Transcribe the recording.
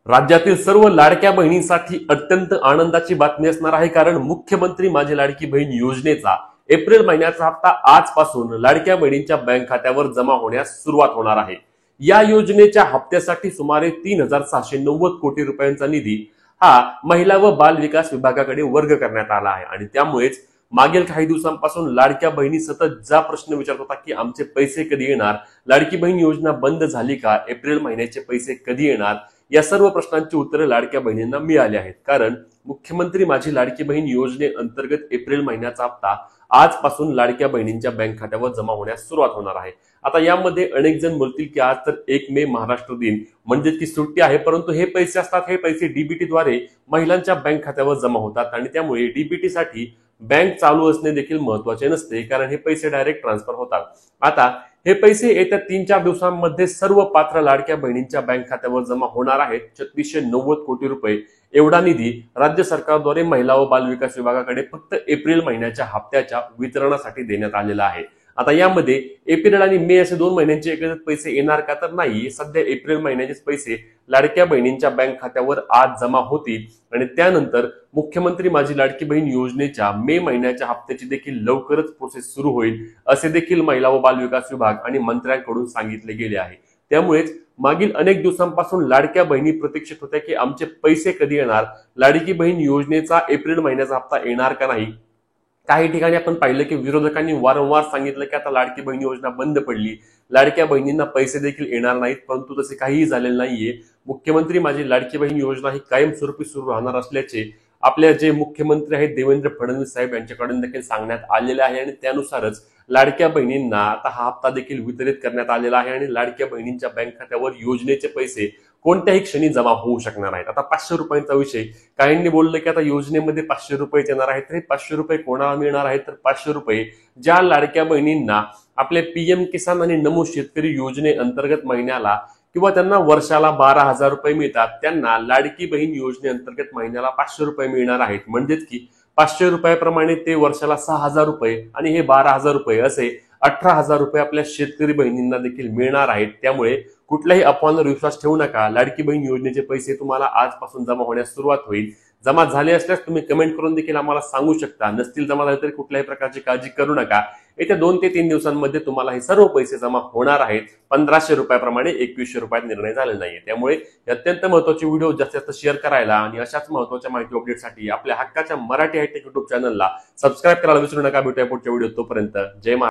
राज्यातील सर्व लाडक्या बहिणींसाठी अत्यंत आनंदाची बातमी असणार आहे, कारण मुख्यमंत्री माझी लाडकी बहीण योजनेचा एप्रिल महिन्याचा हप्ता आजपासून लाडक्या बहिणींच्या बँक खात्यावर जमा होण्यास सुरुवात होणार आहे। या योजनेच्या हप्त्यासाठी सुमारे 3690 कोटी रुपयांचा निधी हा महिला व बाल विकास विभागाकडे वर्ग करण्यात आला आहे आणि त्यामुळेच मागील काही दिवसांपासून लाडक्या बहिणी सतत जा प्रश्न विचारत होता की आमचे पैसे कधी येणार, लाडकी बहीण योजना बंद झाली का, एप्रिल महिन्याचे पैसे कधी येणार, या सर्व प्रश्नांची उत्तरे लाडक्या बहिणींना मिळाली आहेत। कारण मुख्यमंत्री माझी लाडकी बहीण योजनेअंतर्गत एप्रिल महिन्याचा हप्ता आजपासून लाडक्या बहिणींच्या बँक खात्यावर जमा होण्यास सुरुवात होणार आहे। आता यामध्ये अनेक जण बोलतील की आज तर 1 मे महाराष्ट्र दिन म्हणजे की सुट्टी आहे, परंतु हे पैसे असतात, हे पैसे डीबीटी द्वारे महिलांच्या बँक खात्यावर जमा होतात आणि त्यामुळे डीबीटी साठी बँक चालू असणे देखील महत्त्वाचे नसते, कारण हे पैसे डायरेक्ट ट्रान्सफर होतात। आता हे पैसे येत्या 3-4 दिवसांमध्ये सर्व पात्र लाडक्या बहिणींच्या बँक खात्यावर जमा होणार आहेत। 3690 कोटी रुपये एवढा निधी राज्य सरकारद्वारे महिला व बाल विकास विभागाकडे फक्त एप्रिल महिन्याच्या हप्त्याच्या वितरणासाठी देण्यात आलेला आहे। आता यामध्ये एप्रिल आणि मे असे 2 महिन्यांचे एकत्रित पैसे येणार का, तर नाही। सध्या एप्रिल महिन्याचे पैसे लाडक्या बहिणींच्या बँक खात्यावर आज जमा होतील आणि त्यानंतर मुख्यमंत्री माझी लाडकी बहीण योजनेच्या मे महिन्याच्या हप्त्याची देखील लवकरच प्रोसेस सुरू होईल, असे देखील महिला व बाल विकास विभाग आणि मंत्र्यांकडून सांगितले गेले आहे। त्यामुळेच मागील अनेक दिवसांपासून लाडक्या बहिणी प्रतीक्षित होत्या की आमचे पैसे कधी येणार, लाडकी बहीण योजनेचा एप्रिल महिन्याचा हप्ता येणार का नाही। काही ठिकाणी आपण पाहिलं की विरोधकांनी वारंवार सांगितलं की आता लाडकी बहीण योजना बंद पडली, लाडक्या बहिणींना पैसे देखील येणार नाहीत, परंतु तसे काहीही झालेलं नाहीये। मुख्यमंत्री माझी लाडकी बहीण योजना ही कायमस्वरूपी सुरू राहणार असल्याचे आपले जे मुख्यमंत्री आहेत देवेंद्र फडणवीस साहेब यांच्याकडून देखील सांगण्यात आलेले आहे आणि त्यानुसारच लाडक्या बहिणींना आता हा हप्ता देखील वितरित करण्यात आलेला आहे आणि लाडक्या बहिणींच्या बँक खात्यावर योजनेचे पैसे कोणत्याही क्षणी जमा होऊ शकणार आहेत। आता 500 रुपयांचा विषय, काहींनी बोललं की आता योजनेमध्ये 500 रुपये येणार आहेत, तर 500 रुपये कोणाला मिळणार आहेत, तर 500 रुपये ज्या लाडक्या बहिणींना आपले पीएम किसान आणि नमो शेतकरी योजनेअंतर्गत महिन्याला किंवा त्यांना वर्षाला 12,000 रुपये मिळतात, त्यांना लाडकी बहीण योजनेअंतर्गत महिन्याला 500 रुपये मिळणार आहेत। म्हणजेच की 500 रुपयाप्रमाणे ते वर्षाला 6,000 रुपये आणि हे 12,000 रुपये असे 18,000 रुपये आपल्या शेतकरी बहिणींना देखील मिळणार आहेत। त्यामुळे कुठल्याही अफवांवर विश्वास ठेवू नका। लाडकी बहीण योजनेचे पैसे तुम्हाला आजपासून जमा होण्यास सुरुवात होईल। जमा झाले असल्यास तुम्ही कमेंट करून देखील आम्हाला सांगू शकता, नसतील जमा झाले तरी कुठल्याही प्रकारची काळजी करू नका। येत्या 2 ते 3 दिवसांमध्ये तुम्हाला हे सर्व पैसे जमा होणार आहेत। 1500 रुपयाप्रमाणे 2100 रुपयात निर्णय झालेला नाहीये। त्यामुळे अत्यंत महत्त्वाचे व्हिडिओ जास्तीत जास्त शेअर करायला आणि अशाच महत्त्वाच्या माहिती अपडेटसाठी आपल्या हक्काच्या मराठी हायटेक युट्यूब चॅनलला सबस्क्राईब करायला विसरू नका। भेटूया पुढच्या व्हिडिओ, तोपर्यंत जय महाराष्ट्र।